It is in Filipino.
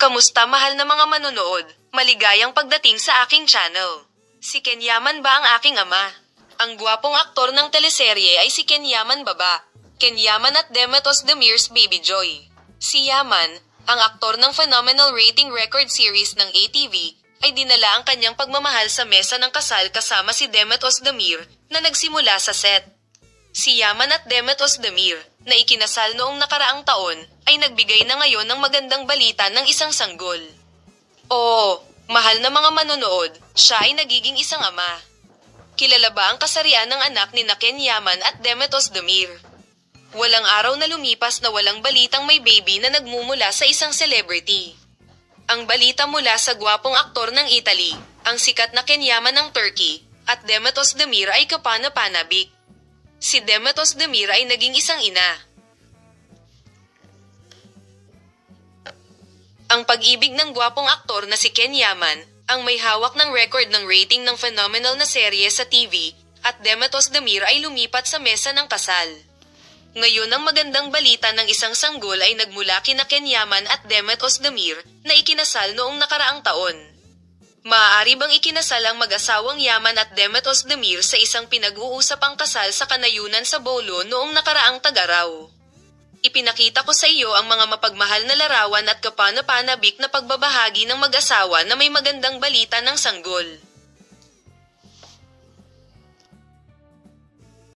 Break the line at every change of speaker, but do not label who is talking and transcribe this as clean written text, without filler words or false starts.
Kamusta mahal na mga manonood? Maligayang pagdating sa aking channel. Si Ken Yaman ba ang aking ama? Ang gwapong aktor ng teleserye ay si Ken Yaman Baba. Ken Yaman at Demet Özdemir's Baby Joy. Si Yaman, ang aktor ng phenomenal rating record series ng ATV, ay dinala ang kanyang pagmamahal sa mesa ng kasal kasama si Demet Özdemir, na nagsimula sa set. Si Yaman at Demet Özdemir, na ikinasal noong nakaraang taon, ay nagbigay na ngayon ng magandang balita ng isang sanggol. Oo, mahal na mga manonood, siya ay nagiging isang ama. Kilala ba ang kasarian ng anak ni Ken Yaman at Demet Özdemir? Walang araw na lumipas na walang balitang may baby na nagmumula sa isang celebrity. Ang balita mula sa gwapong aktor ng Italy, ang sikat na Ken Yaman ng Turkey, at Demet Özdemir ay kapana-panabik. Si Demet Özdemir ay naging isang ina. Ang pag-ibig ng gwapong aktor na si Ken Yaman, ang may hawak ng record ng rating ng phenomenal na serye sa TV, at Demet Özdemir ay lumipat sa mesa ng kasal. Ngayon ang magandang balita ng isang sanggol ay nagmula kina Ken Yaman at Demet Özdemir, na ikinasal noong nakaraang taon. Maaari bang ikinasal ang mag-asawang Yaman at Demet Özdemir sa isang pinag-uusapang kasal sa kanayunan sa Bolo noong nakaraang tag-araw? Ipinakita ko sa iyo ang mga mapagmahal na larawan at kapana-panabik na pagbabahagi ng mag-asawa na may magandang balita ng sanggol.